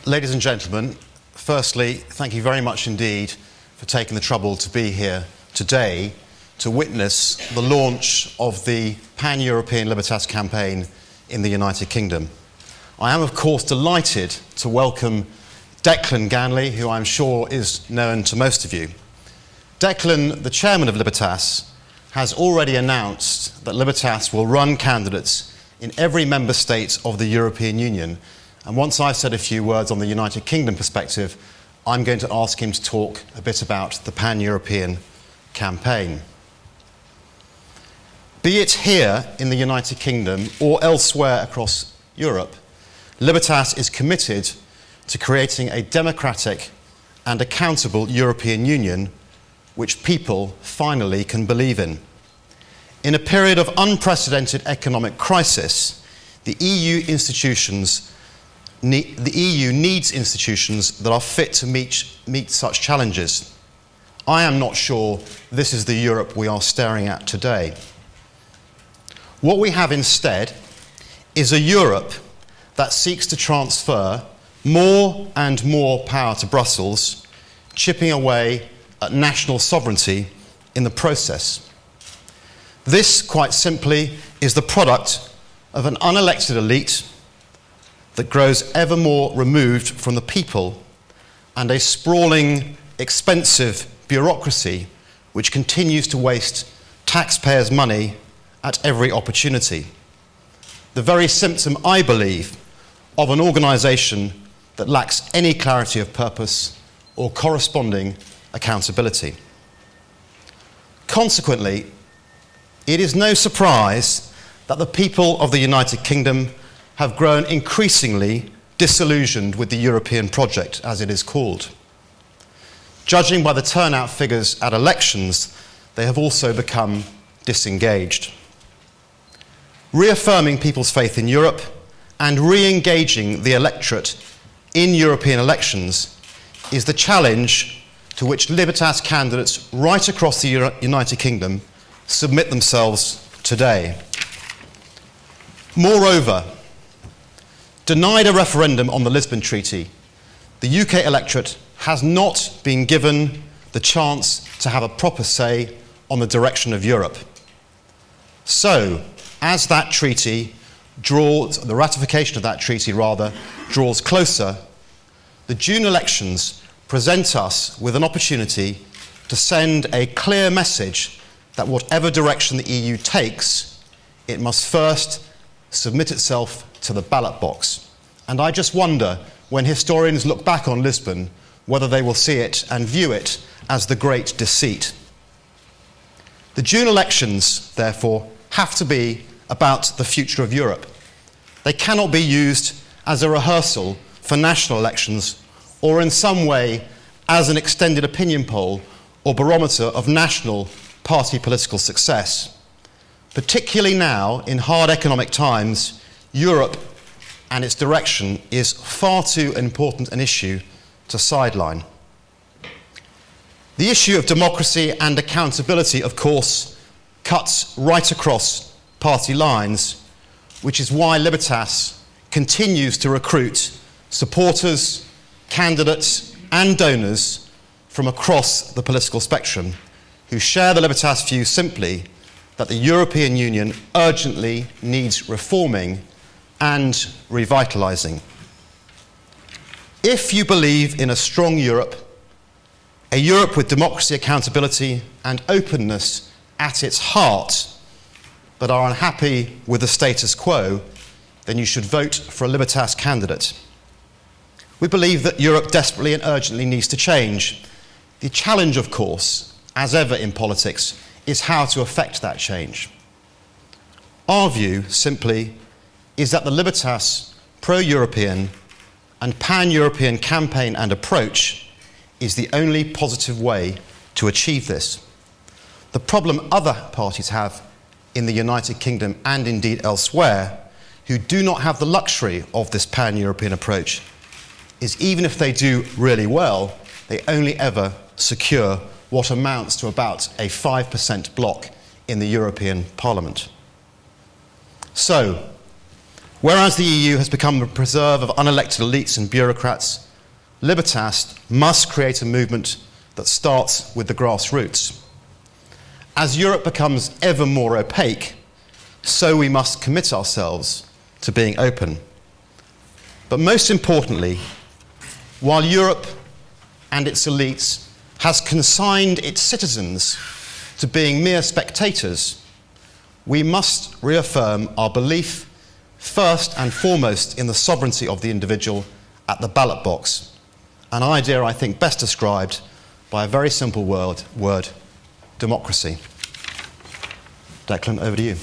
Ladies and gentlemen, firstly, thank you very much indeed for taking the trouble to be here today to witness the launch of the Pan-European Libertas campaign in the United Kingdom. I am, of course, delighted to welcome Declan Ganley, who I'm sure is known to most of you. Declan, the chairman of Libertas, has already announced that Libertas will run candidates in every member state of the European Union. And once I've said a few words on the United Kingdom perspective, I'm going to ask him to talk a bit about the Pan-European campaign. Be it here in the United Kingdom or elsewhere across Europe, Libertas is committed to creating a democratic and accountable European Union which people finally can believe in. In a period of unprecedented economic crisis, the EU needs institutions that are fit to meet such challenges. I am not sure this is the Europe we are staring at today. What we have instead is a Europe that seeks to transfer more and more power to Brussels, chipping away at national sovereignty in the process. This, quite simply, is the product of an unelected elite that grows ever more removed from the people, and a sprawling, expensive bureaucracy which continues to waste taxpayers' money at every opportunity. The very symptom, I believe, of an organisation that lacks any clarity of purpose or corresponding accountability. Consequently, it is no surprise that the people of the United Kingdom have grown increasingly disillusioned with the European project, as it is called. Judging by the turnout figures at elections, they have also become disengaged. Reaffirming people's faith in Europe and re-engaging the electorate in European elections is the challenge to which Libertas candidates right across the United Kingdom submit themselves today. Moreover, denied a referendum on the Lisbon Treaty, the UK electorate has not been given the chance to have a proper say on the direction of Europe. So, as that treaty the ratification of that treaty draws closer, the June elections present us with an opportunity to send a clear message that whatever direction the EU takes, it must first submit itself to the ballot box. And I just wonder, when historians look back on Lisbon, whether they will see it and view it as the great deceit. The June elections, therefore, have to be about the future of Europe. They cannot be used as a rehearsal for national elections or in some way as an extended opinion poll or barometer of national party political success. Particularly now, in hard economic times, Europe and its direction is far too important an issue to sideline. The issue of democracy and accountability, of course, cuts right across party lines, which is why Libertas continues to recruit supporters, candidates and donors from across the political spectrum who share the Libertas view simply that the European Union urgently needs reforming and revitalising. If you believe in a strong Europe, a Europe with democracy, accountability and openness at its heart, but are unhappy with the status quo, then you should vote for a Libertas candidate. We believe that Europe desperately and urgently needs to change. The challenge, of course, as ever in politics, is how to effect that change. Our view, simply, is that the Libertas pro-European and pan-European campaign and approach is the only positive way to achieve this. The problem other parties have in the United Kingdom and indeed elsewhere, who do not have the luxury of this pan-European approach, is even if they do really well, they only ever secure what amounts to about a 5% block in the European Parliament. So, Whereas the EU has become the preserve of unelected elites and bureaucrats, Libertas must create a movement that starts with the grassroots. As Europe becomes ever more opaque, so we must commit ourselves to being open. But most importantly, while Europe and its elites has consigned its citizens to being mere spectators, we must reaffirm our belief first and foremost in the sovereignty of the individual at the ballot box, an idea I think best described by a very simple word, democracy. Declan, over to you.